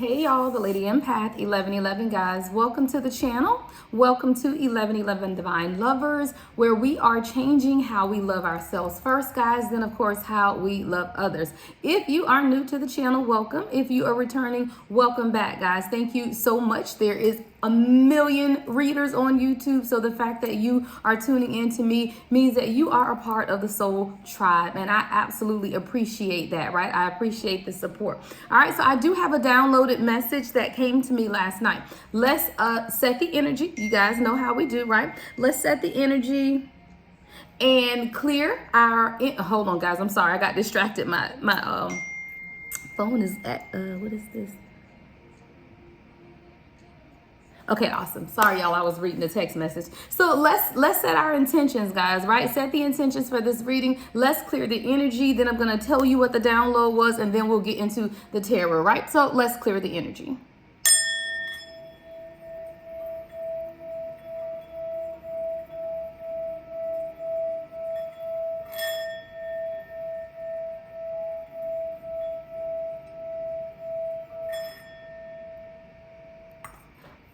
Hey y'all, the Lady Empath 1111 guys. Welcome to the channel. Welcome to 1111 Divine Lovers, where we are changing how we love ourselves first, guys, then of course how we love others. If you are new to the channel, welcome. If you are returning, welcome back, guys. Thank you so much. There is a million readers on YouTube, so the fact that you are tuning in to me means that you are a part of the soul tribe, and I absolutely appreciate that, right? I appreciate the support. All right, so I do have a downloaded message that came to me last night. Let's set the energy. You guys know how we do, right? Let's set the energy and clear our hold on, guys, I'm sorry, I got distracted. My phone is at what is this? Okay, awesome. Sorry, y'all. I was reading the text message. So let's set our intentions, guys, right? Set the intentions for this reading. Let's clear the energy. Then I'm going to tell you what the download was, and then we'll get into the tarot, right? So let's clear the energy.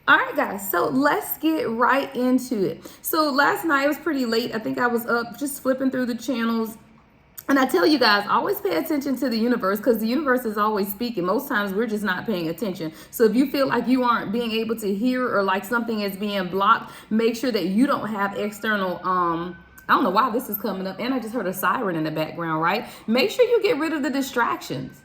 All right, guys, so let's get right into it. So last night, it was pretty late. I think I was up just flipping through the channels. And I tell you guys, always pay attention to the universe, because the universe is always speaking. Most times we're just not paying attention. So if you feel like you aren't being able to hear, or like something is being blocked, make sure that you don't have external, I don't know why this is coming up. And I just heard a siren in the background, right? Make sure you get rid of the distractions.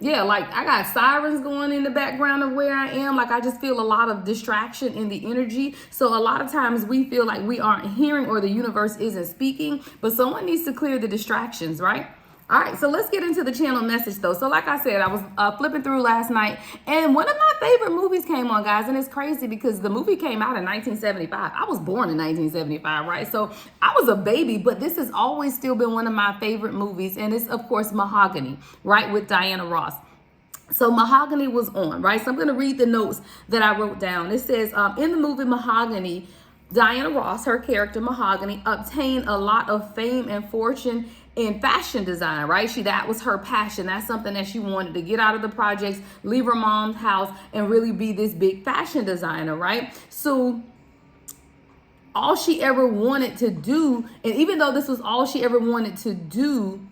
Yeah, like I got sirens going in the background of where I am. Like I just feel a lot of distraction in the energy. So a lot of times we feel like we aren't hearing, or the universe isn't speaking, but someone needs to clear the distractions, right? All right, so let's get into the channel message though. So like I said, I was flipping through last night, and one of my favorite movies came on, guys. And it's crazy because the movie came out in 1975. I was born in 1975, right? So I was a baby, but this has always still been one of my favorite movies. And it's, of course, Mahogany, right, with Diana Ross. So Mahogany was on, right? So I'm going to read the notes that I wrote down. It says, in the movie Mahogany, Diana Ross, her character Mahogany, obtained a lot of fame and fortune in fashion design, right? That was her passion. That's something that she wanted, to get out of the projects, leave her mom's house, and really be this big fashion designer, right? So all she ever wanted to do, and even though this was all she ever wanted to do,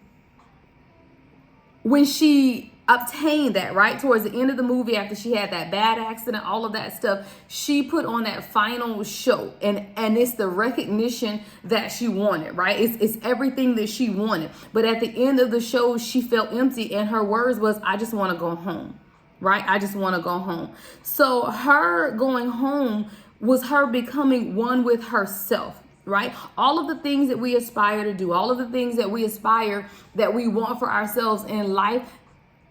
when she obtained that, right, towards the end of the movie, after she had that bad accident, all of that stuff, she put on that final show, and it's the recognition that she wanted, right? It's everything that she wanted. But at the end of the show, she felt empty, and her words was, I just want to go home, right? I just want to go home. So her going home was her becoming one with herself, right? All of the things that we aspire to do, all of the things that we aspire, that we want for ourselves in life,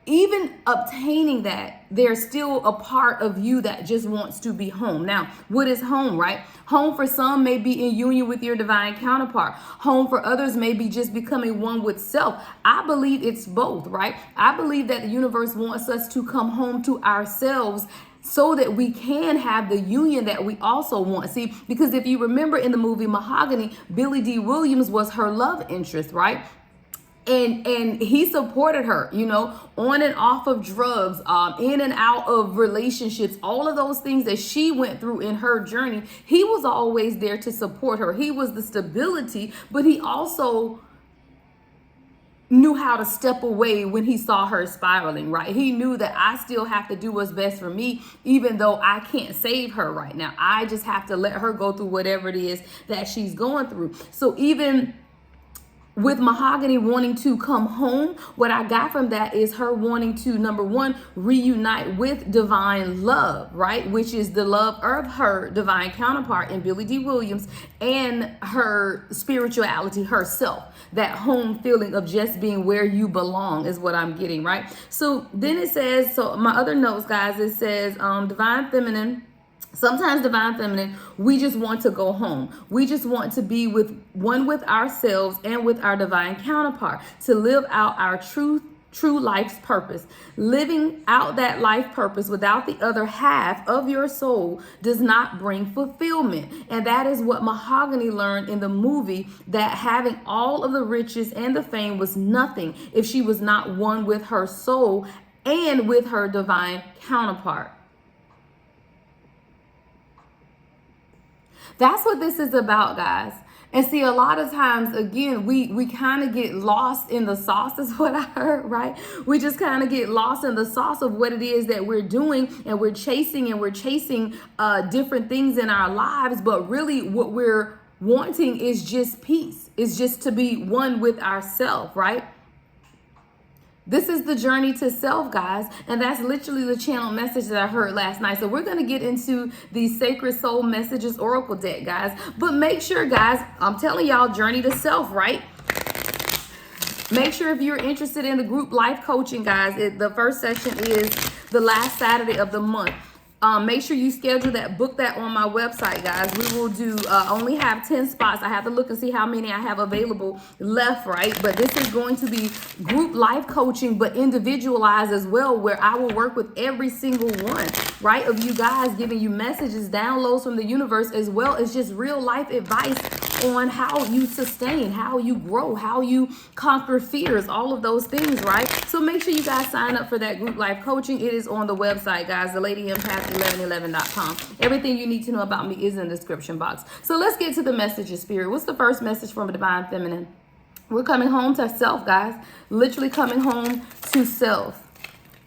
even obtaining that, there's still a part of you that just wants to be home. Now, what is home, right? Home for some may be in union with your divine counterpart. Home for others may be just becoming one with self. I believe it's both, right? I believe that the universe wants us to come home to ourselves, so that we can have the union that we also want. See, because if you remember in the movie Mahogany, Billy D. Williams was her love interest, right? And he supported her, you know, on and off of drugs, in and out of relationships, all of those things that she went through in her journey. He was always there to support her. He was the stability, but he also knew how to step away when he saw her spiraling, right? He knew that I still have to do what's best for me, even though I can't save her right now. I just have to let her go through whatever it is that she's going through. So even with Mahogany wanting to come home, what I got from that is her wanting to, number one, reunite with divine love, right? Which is the love of her divine counterpart in Billy D. Williams, and her spirituality herself. That home feeling of just being where you belong is what I'm getting, right? So then it says, so my other notes, guys, it says divine feminine. Sometimes divine feminine, we just want to go home. We just want to be with one with ourselves and with our divine counterpart, to live out our true life's purpose. Living out that life purpose without the other half of your soul does not bring fulfillment. And that is what Mahogany learned in the movie, that having all of the riches and the fame was nothing if she was not one with her soul and with her divine counterpart. That's what this is about, guys. And see, a lot of times, again, we kind of get lost in the sauce, is what I heard, right? We just kind of get lost in the sauce of what it is that we're doing, and we're chasing different things in our lives. But really what we're wanting is just peace. It's just to be one with ourselves, right? This is the journey to self, guys. And that's literally the channel message that I heard last night. So we're going to get into the Sacred Soul Messages Oracle deck, guys. But make sure, guys, I'm telling y'all, journey to self, right? Make sure if you're interested in the group life coaching, guys, the first session is the last Saturday of the month. Make sure you schedule that, book that on my website, guys. We will do, only have 10 spots. I have to look and see how many I have available left, right? But this is going to be group life coaching, but individualized as well, where I will work with every single one, right, of you guys, giving you messages, downloads from the universe, as well as just real life advice on how you sustain, how you grow, how you conquer fears, all of those things, right? So make sure you guys sign up for that group life coaching. It is on the website, guys, thelady.empath1111.com. Everything you need to know about me is in the description box. So let's get to the message of spirit. What's the first message from a divine feminine? We're coming home to self, guys. Literally coming home to self.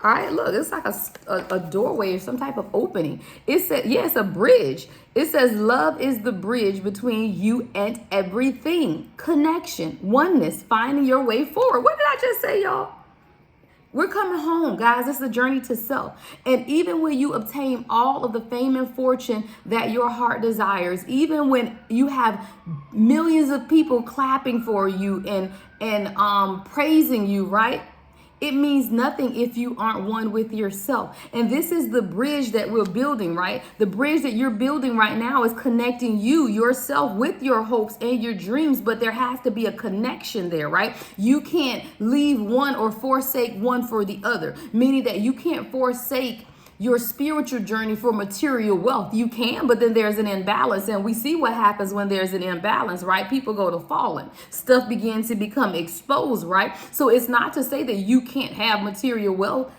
All right, look, it's like a doorway or some type of opening. It said, yeah, it's a bridge. It says love is the bridge between you and everything. Connection, oneness, finding your way forward. What did I just say, y'all? We're coming home, guys. It's the journey to self. And even when you obtain all of the fame and fortune that your heart desires, even when you have millions of people clapping for you and praising you, right? It means nothing if you aren't one with yourself. And this is the bridge that we're building, right? The bridge that you're building right now is connecting you, yourself, with your hopes and your dreams. But there has to be a connection there, right? You can't leave one or forsake one for the other, meaning that you can't forsake your spiritual journey for material wealth. You can, but then there's an imbalance, and we see what happens when there's an imbalance, right? People go to falling. Stuff begins to become exposed, right? So it's not to say that you can't have material wealth.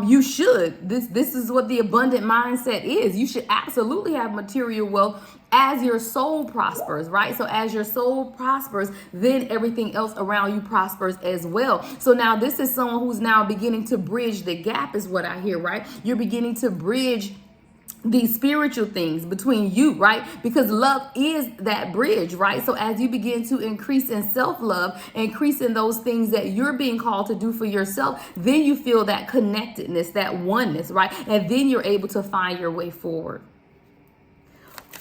You should. This is what the abundant mindset is. You should absolutely have material wealth as your soul prospers, right? So as your soul prospers, then everything else around you prospers as well. So now this is someone who's now beginning to bridge the gap, is what I hear, right? You're beginning to bridge these spiritual things between you, right? Because love is that bridge, right? So as you begin to increase in self-love, increase in those things that you're being called to do for yourself, then you feel that connectedness, that oneness, right? And then you're able to find your way forward.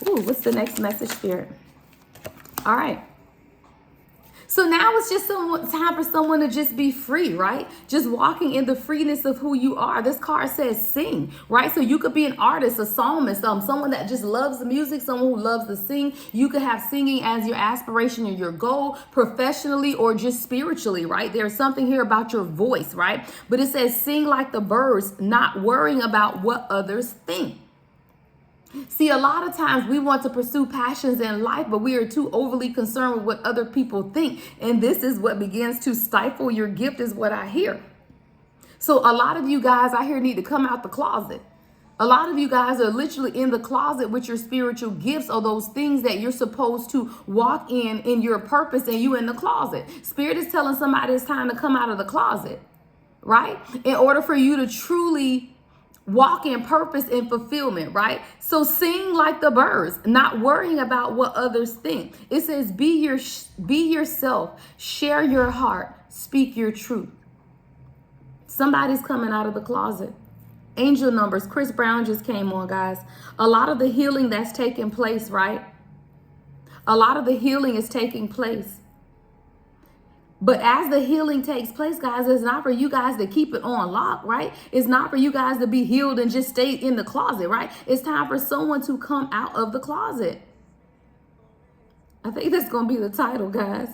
Ooh, what's the next message, Spirit? All right. So now it's just time for someone to just be free, right? Just walking in the freeness of who you are. This card says sing, right? So you could be an artist, a psalmist, someone that just loves the music, someone who loves to sing. You could have singing as your aspiration and your goal, professionally or just spiritually, right? There's something here about your voice, right? But it says sing like the birds, not worrying about what others think. See, a lot of times we want to pursue passions in life, but we are too overly concerned with what other people think. And this is what begins to stifle your gift, is what I hear. So a lot of you guys out here need to come out the closet. A lot of you guys are literally in the closet with your spiritual gifts, or those things that you're supposed to walk in your purpose, and you in the closet. Spirit is telling somebody it's time to come out of the closet, right? In order for you to truly walk in purpose and fulfillment, right? So sing like the birds, not worrying about what others think. It says be yourself, share your heart, speak your truth. Somebody's coming out of the closet. Angel numbers. Chris Brown just came on, guys. A lot of the healing that's taking place, right? A lot of the healing is taking place. But as the healing takes place, guys, it's not for you guys to keep it on lock, right? It's not for you guys to be healed and just stay in the closet, right? It's time for someone to come out of the closet. I think that's going to be the title, guys.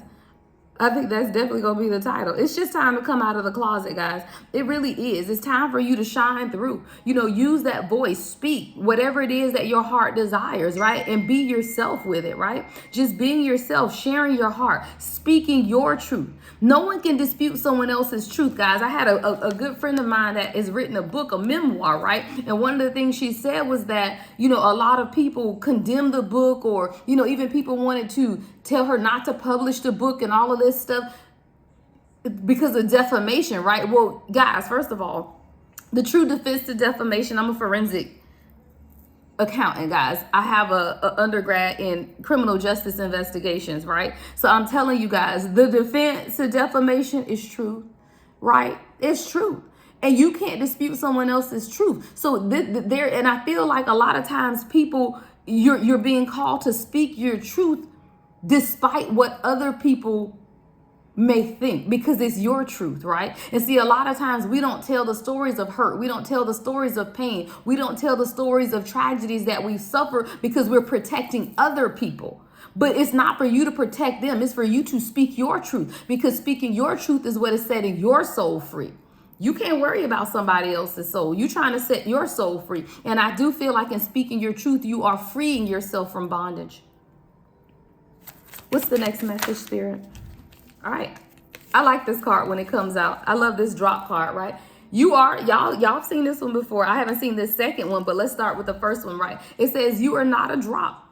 I think that's definitely going to be the title. It's just time to come out of the closet, guys. It really is. It's time for you to shine through. Use that voice, speak whatever it is that your heart desires, right? And be yourself with it, right? Just being yourself, sharing your heart, speaking your truth. No one can dispute someone else's truth, guys. I had a good friend of mine that has written a book, a memoir, right? And one of the things she said was that, a lot of people condemned the book, or, even people wanted to tell her not to publish the book and all of this stuff because of defamation, right? Well, guys, first of all, the true defense to defamation, I'm a forensic accountant, guys. I have a undergrad in criminal justice investigations, right? So I'm telling you guys, the defense to defamation is true, right? It's true. And you can't dispute someone else's truth. So there, and I feel like a lot of times people, you're being called to speak your truth despite what other people may think, because it's your truth, right? And see, a lot of times we don't tell the stories of hurt. We don't tell the stories of pain. We don't tell the stories of tragedies that we suffer because we're protecting other people. But it's not for you to protect them. It's for you to speak your truth, because speaking your truth is what is setting your soul free. You can't worry about somebody else's soul. You're trying to set your soul free. And I do feel like in speaking your truth, you are freeing yourself from bondage. What's the next message, Spirit? All right. I like this card when it comes out. I love this drop card, right? Y'all have seen this one before. I haven't seen this second one, but let's start with the first one, right? It says, you are not a drop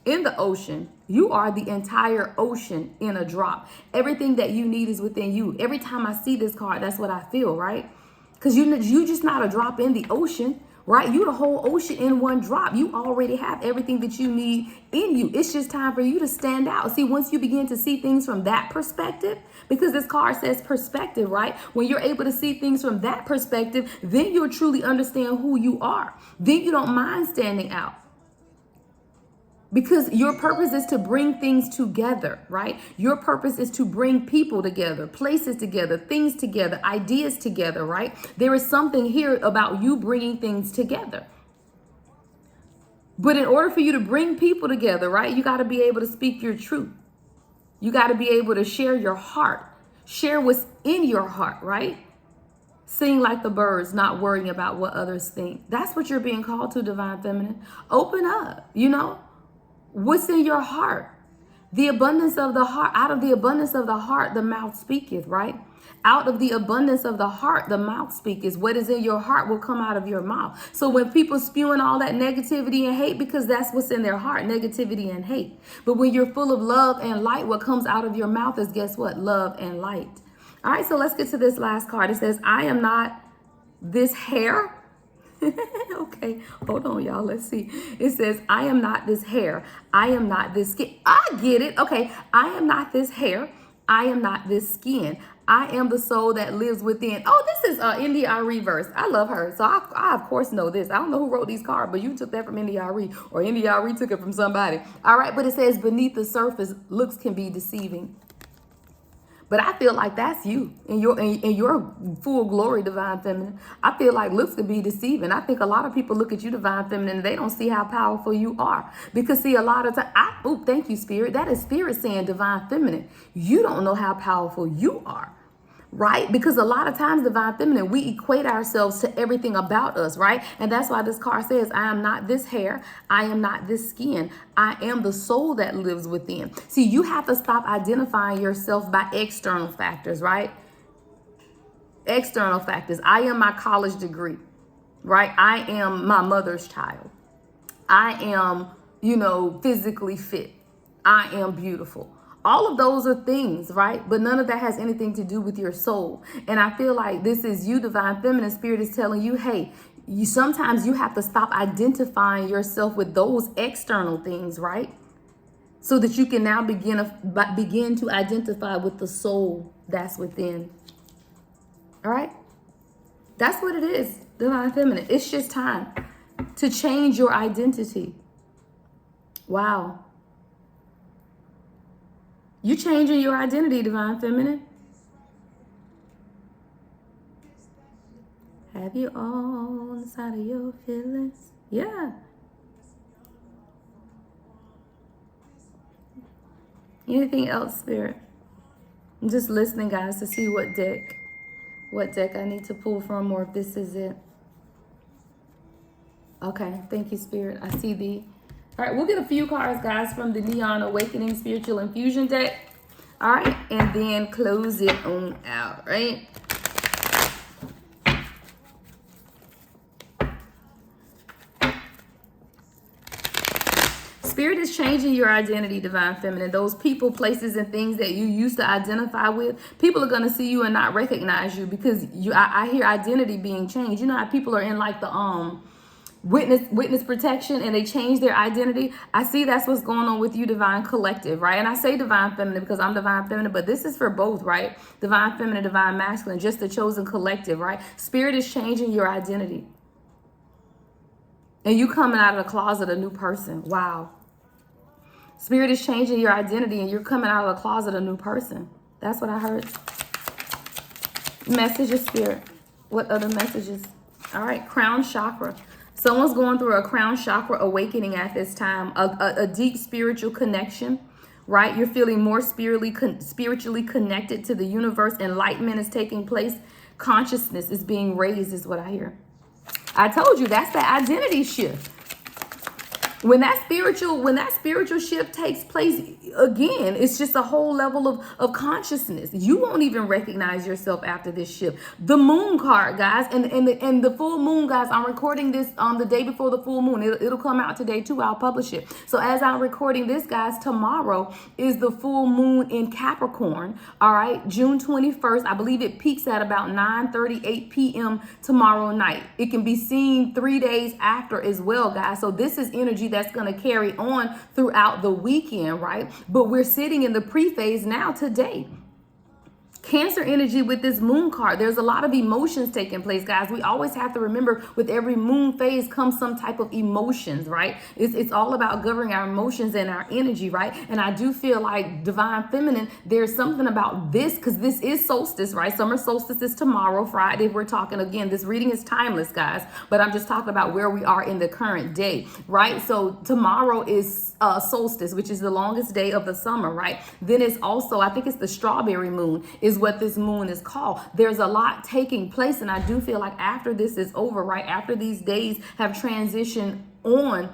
in the ocean. You are the entire ocean in a drop. Everything that you need is within you. Every time I see this card, that's what I feel, right? Because you just not a drop in the ocean, right? You the whole ocean in one drop. You already have everything that you need in you. It's just time for you to stand out. See, once you begin to see things from that perspective, because this card says perspective, right? When you're able to see things from that perspective, then you'll truly understand who you are. Then you don't mind standing out. Because your purpose is to bring things together, right? Your purpose is to bring people together, places together, things together, ideas together, right? There is something here about you bringing things together. But in order for you to bring people together, right, you got to be able to speak your truth. You got to be able to share your heart, share what's in your heart, right? Sing like the birds, not worrying about what others think. That's what you're being called to, Divine Feminine. Open up, What's in your heart? The abundance of the heart, out of the abundance of the heart, the mouth speaketh, right? Out of the abundance of the heart, the mouth speaketh. What is in your heart will come out of your mouth. So when people spewing all that negativity and hate, because that's what's in their heart, negativity and hate. But when you're full of love and light, what comes out of your mouth is, guess what? Love and light. All right, so let's get to this last card. It says, I am not this hair. Okay, hold on, y'all. Let's see. It says, I am not this hair. I am not this skin. I get it. Okay, I am not this hair. I am not this skin. I am the soul that lives within. Oh, this is India Reverse. I love her. So I, of course, know this. I don't know who wrote these cards, but you took that from India Re, or India Re took it from somebody. All right, but it says, beneath the surface, looks can be deceiving. But I feel like that's you in your full glory, Divine Feminine. I feel like looks could be deceiving. I think a lot of people look at you, Divine Feminine, and they don't see how powerful you are. Because see, a lot of times, thank you, Spirit. That is Spirit saying, Divine Feminine, you don't know how powerful you are. Right? Because a lot of times, Divine Feminine, we equate ourselves to everything about us, right? And that's why this card says, I am not this hair. I am not this skin. I am the soul that lives within. See, you have to stop identifying yourself by external factors, right? External factors. I am my college degree, right? I am my mother's child. I am, physically fit. I am beautiful. All of those are things, right? But none of that has anything to do with your soul. And I feel like this is you, Divine Feminine. Spirit is telling you, hey, sometimes you have to stop identifying yourself with those external things, right? So that you can now begin to identify with the soul that's within. All right? That's what it is, Divine Feminine. It's just time to change your identity. Wow. You changing your identity, Divine Feminine. Have you all inside of your feelings? Yeah. Anything else, Spirit? I'm just listening, guys, to see what deck I need to pull from, or if this is it. Okay, thank you, Spirit. I see the. All right, we'll get a few cards, guys, from the Neon Awakening Spiritual Infusion deck. All right, and then close it on out, right? Spirit is changing your identity, Divine Feminine. Those people, places, and things that you used to identify with, people are going to see you and not recognize you because I hear identity being changed. You know how people are in like the witness protection and they change their identity. I see that's what's going on with you, Divine Collective, right? And I say Divine Feminine because I'm Divine Feminine, but this is for both, right? Divine Feminine, Divine Masculine, just the chosen collective, right? Spirit is changing your identity. And you coming out of the closet a new person. Wow. Spirit is changing your identity and you're coming out of the closet a new person. That's what I heard. Messages, Spirit. What other messages? All right, crown chakra. Someone's going through a crown chakra awakening at this time. A deep spiritual connection, right? You're feeling more spiritually connected to the universe. Enlightenment is taking place. Consciousness is being raised is what I hear. I told you that's the identity shift. When that spiritual shift takes place, again, it's just a whole level of consciousness. You won't even recognize yourself after this shift. The moon card, guys, and the full moon, guys, I'm recording this on the day before the full moon. It'll come out today too. I'll publish it. So as I'm recording this, guys, tomorrow is the full moon in Capricorn. All right, June 21st. I believe it peaks at about 9:38 p.m. tomorrow night. It can be seen 3 days after as well, guys. So this is energy that's going to carry on throughout the weekend, right? But we're sitting in the pre-phase now today. Cancer energy with this moon card. There's a lot of emotions taking place, guys. We always have to remember with every moon phase comes some type of emotions, right? It's all about governing our emotions and our energy, right? And I do feel like Divine Feminine, there's something about this because this is solstice, right? Summer solstice is tomorrow, Friday. We're talking again, this reading is timeless, guys, but I'm just talking about where we are in the current day, right? So tomorrow is solstice, which is the longest day of the summer, right? Then it's also, I think it's the strawberry moon is what this moon is called. There's a lot taking place, and I do feel like after this is over, right, after these days have transitioned on,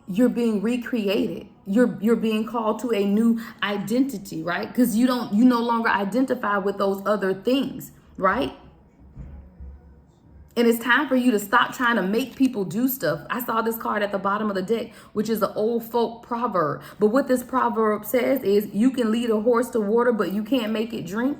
you're being recreated. You're being called to a new identity, right? Because you no longer identify with those other things, right? And it's time for you to stop trying to make people do stuff. I saw this card at the bottom of the deck, which is an old folk proverb. But what this proverb says is you can lead a horse to water, but you can't make it drink.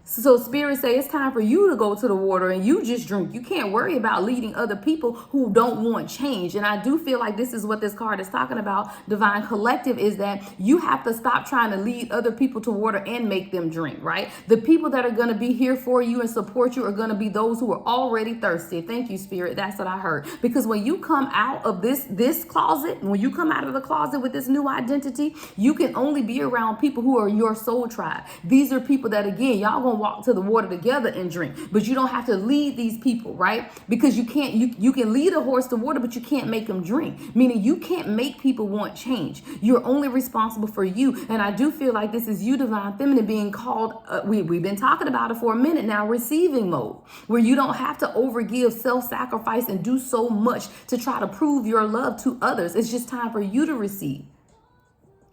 So Spirit say it's time for you to go to the water and you just drink. You can't worry about leading other people who don't want change. And I do feel like this is what this card is talking about, Divine Collective, is that you have to stop trying to lead other people to water and make them drink, right? The people that are going to be here for you and support you are going to be those who are already thirsty. Thank you, Spirit. That's what I heard. Because when you come out of this closet, when you come out of the closet with this new identity, you can only be around people who are your soul tribe. These are people that, again, y'all going to walk to the water together and drink, but you don't have to lead these people, right? Because you can lead a horse to water, but you can't make them drink, meaning you can't make people want change. You're only responsible for you. And I do feel like this is you, Divine Feminine, being called, we've been talking about it for a minute now, receiving mode, where you don't have to overgive, self-sacrifice, and do so much to try to prove your love to others. It's just time for you to receive.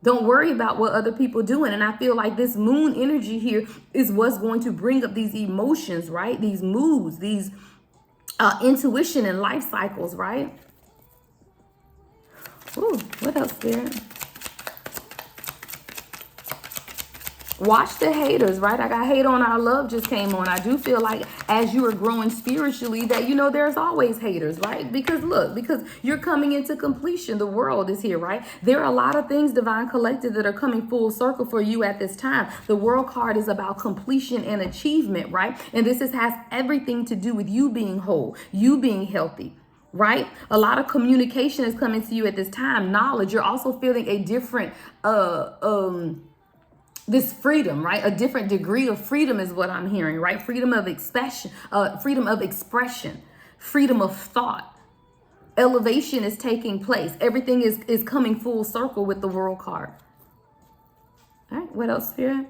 Don't worry about what other people are doing. And I feel like this moon energy here is what's going to bring up these emotions, right? These moods, these intuition and life cycles, right? Ooh, what else, Spirit? Watch the haters, right? I got Hate on Our Love just came on. I do feel like as you are growing spiritually that, there's always haters, right? Because look, because you're coming into completion. The world is here, right? There are a lot of things, Divine Collective, that are coming full circle for you at this time. The World card is about completion and achievement, right? And this has everything to do with you being whole, you being healthy. Right? A lot of communication is coming to you at this time. Knowledge. You're also feeling a different, this freedom, right? A different degree of freedom is what I'm hearing, right? Freedom of expression, freedom of thought. Elevation is taking place. Everything is coming full circle with the World card. All right, what else, Spirit?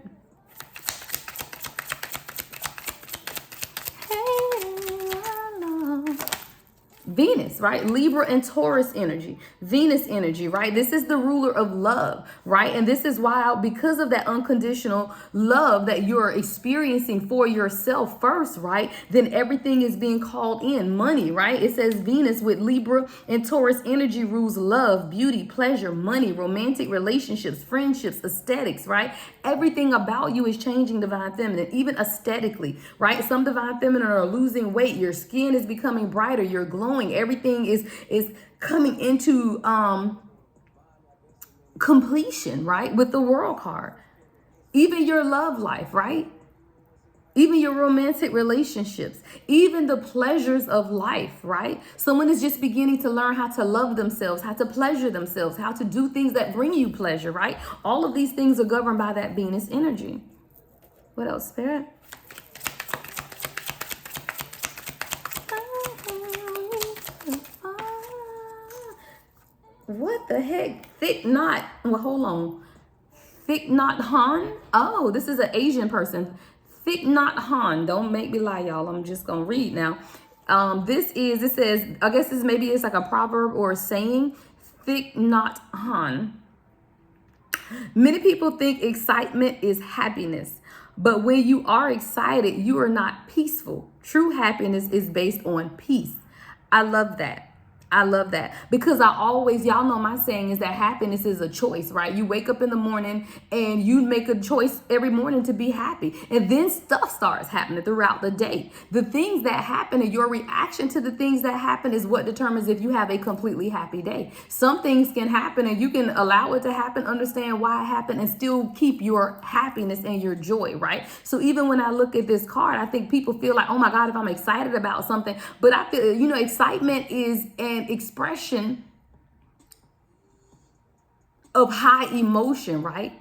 Venus, right? Libra and Taurus energy, Venus energy, right? This is the ruler of love, right? And this is why, because of that unconditional love that you're experiencing for yourself first, right? Then everything is being called in. Money, right? It says Venus with Libra and Taurus energy rules love, beauty, pleasure, money, romantic relationships, friendships, aesthetics, right? Everything about you is changing, divine feminine, even aesthetically, right? Some divine feminine are losing weight. Your skin is becoming brighter. You're glowing. Everything is coming into completion, right? With the World card. Even your love life, right? Even your romantic relationships, even the pleasures of life, right? Someone is just beginning to learn how to love themselves, how to pleasure themselves, how to do things that bring you pleasure, right? All of these things are governed by that Venus energy. What else, Spirit? What the heck? Thick knot. Well, hold on. Thick knot Han. Oh, this is an Asian person. Thick knot Han. Don't make me lie, y'all. I'm just gonna read now. It says, I guess maybe it's like a proverb or a saying. Thick knot Han. Many people think excitement is happiness, but when you are excited, you are not peaceful. True happiness is based on peace. I love that. I love that, because y'all know my saying is that happiness is a choice, right? You wake up in the morning and you make a choice every morning to be happy. And then stuff starts happening throughout the day. The things that happen and your reaction to the things that happen is what determines if you have a completely happy day. Some things can happen and you can allow it to happen, understand why it happened, and still keep your happiness and your joy, right? So even when I look at this card, I think people feel like, oh my God, if I'm excited about something, but I feel, excitement is an expression of high emotion, right?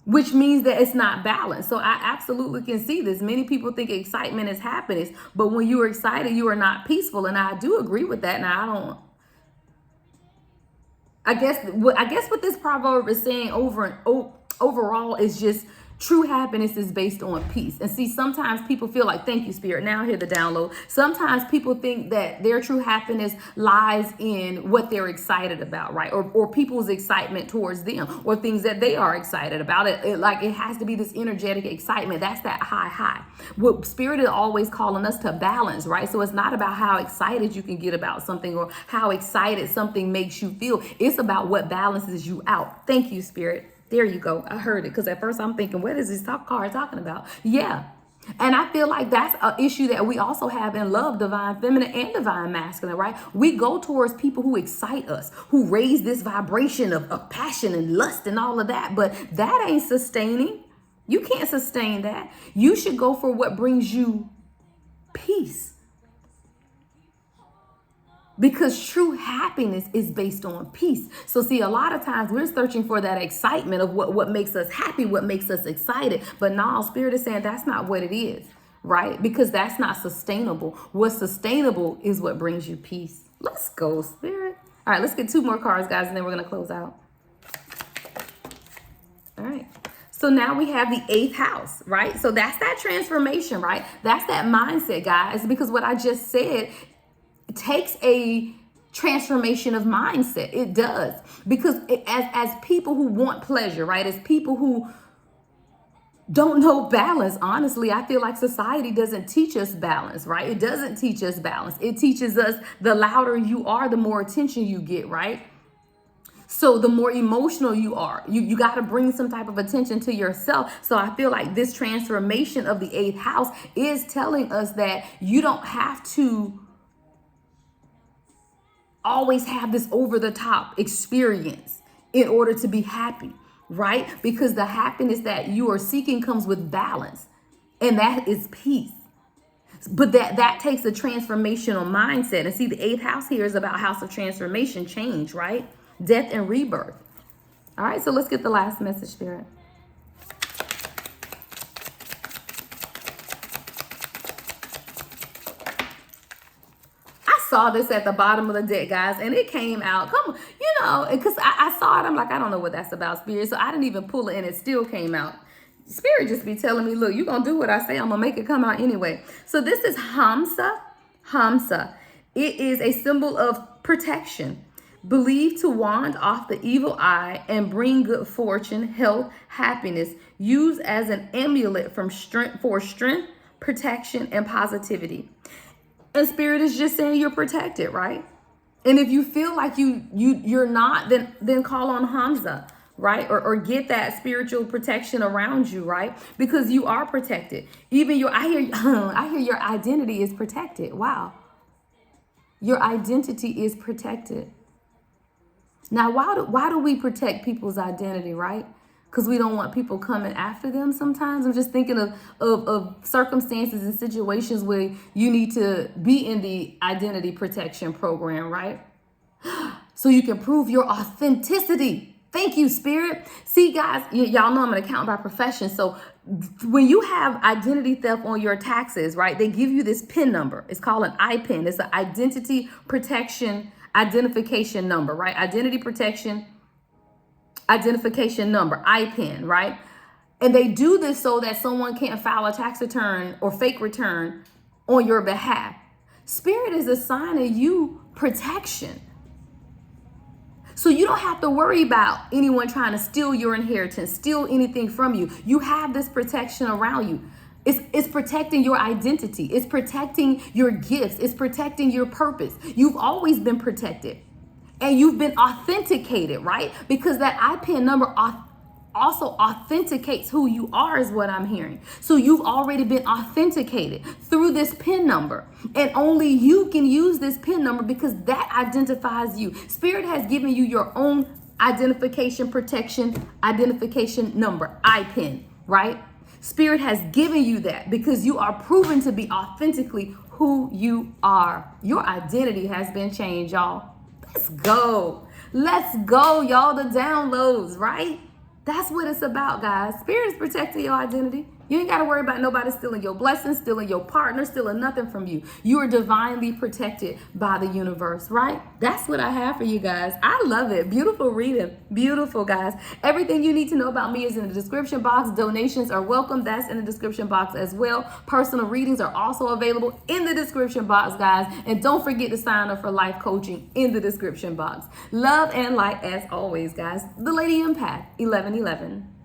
Which means that it's not balanced. So I absolutely can see this. Many people think excitement is happiness, but when you are excited, you are not peaceful. And I do agree with that. Now, I guess what this proverb is saying overall is just true happiness is based on peace. And see, sometimes people feel like, thank you, Spirit. Now I hear the download. Sometimes people think that their true happiness lies in what they're excited about, right? Or people's excitement towards them, or things that they are excited about. It has to be this energetic excitement. That's that high. What Spirit is always calling us to balance, right? So it's not about how excited you can get about something or how excited something makes you feel. It's about what balances you out. Thank you, Spirit. There you go. I heard it, because at first I'm thinking, what is this card talking about? Yeah. And I feel like that's an issue that we also have in love, divine feminine and divine masculine, right? We go towards people who excite us, who raise this vibration of passion and lust and all of that. But that ain't sustaining. You can't sustain that. You should go for what brings you peace. Because true happiness is based on peace. So see, a lot of times we're searching for that excitement of what makes us happy, what makes us excited. But now Spirit is saying that's not what it is, right? Because that's not sustainable. What's sustainable is what brings you peace. Let's go, Spirit. All right, let's get 2 more cards, guys, and then we're going to close out. All right. So now we have the 8th house, right? So that's that transformation, right? That's that mindset, guys, because what I just said, it takes a transformation of mindset. It does. Because as people who want pleasure, right? As people who don't know balance, honestly, I feel like society doesn't teach us balance, right? It doesn't teach us balance. It teaches us the louder you are, the more attention you get, right? So the more emotional you are, you got to bring some type of attention to yourself. So I feel like this transformation of the 8th house is telling us that you don't have to always have this over the top experience in order to be happy, right? Because the happiness that you are seeking comes with balance, and that is peace. But that takes a transformational mindset. And see, the 8th house here is about house of transformation, change, right? Death and rebirth. All right, so let's get the last message, Spirit. Saw this at the bottom of the deck, guys, and it came out. Come on, because I saw it. I'm like, I don't know what that's about, Spirit. So I didn't even pull it, and it still came out. Spirit just be telling me, look, you're going to do what I say. I'm going to make it come out anyway. So this is Hamsa. It is a symbol of protection, believed to ward off the evil eye and bring good fortune, health, happiness, used as an amulet for strength, protection, and positivity. And spirit is just saying you're protected, right? And if you feel like you're not, then call on Hamza, right? Or get that spiritual protection around you, right? Because you are protected. Even I hear your identity is protected. Wow. Your identity is protected. Now, why do we protect people's identity, right? Because we don't want people coming after them sometimes. I'm just thinking of circumstances and situations where you need to be in the identity protection program, right? So you can prove your authenticity. Thank you, Spirit. See, guys, y'all know I'm an accountant by profession. So when you have identity theft on your taxes, right, they give you this PIN number. It's called an IPIN. It's an identity protection identification number, right? Identity protection identification number, IPIN, right? And they do this so that someone can't file a tax return or fake return on your behalf. Spirit is assigning you protection. So you don't have to worry about anyone trying to steal your inheritance, steal anything from you. You have this protection around you. It's protecting your identity. It's protecting your gifts. It's protecting your purpose. You've always been protected. And you've been authenticated, right? Because that IPIN number also authenticates who you are, is what I'm hearing. So you've already been authenticated through this PIN number. And only you can use this PIN number because that identifies you. Spirit has given you your own identification protection identification number, IPIN, right? Spirit has given you that because you are proven to be authentically who you are. Your identity has been changed, y'all. Let's go. Let's go, y'all. The downloads, right? That's what it's about, guys. Spirit is protecting your identity. You ain't got to worry about nobody stealing your blessings, stealing your partner, stealing nothing from you. You are divinely protected by the universe, right? That's what I have for you guys. I love it. Beautiful reading. Beautiful, guys. Everything you need to know about me is in the description box. Donations are welcome. That's in the description box as well. Personal readings are also available in the description box, guys. And don't forget to sign up for life coaching in the description box. Love and light as always, guys. The Lady Empath, 1111.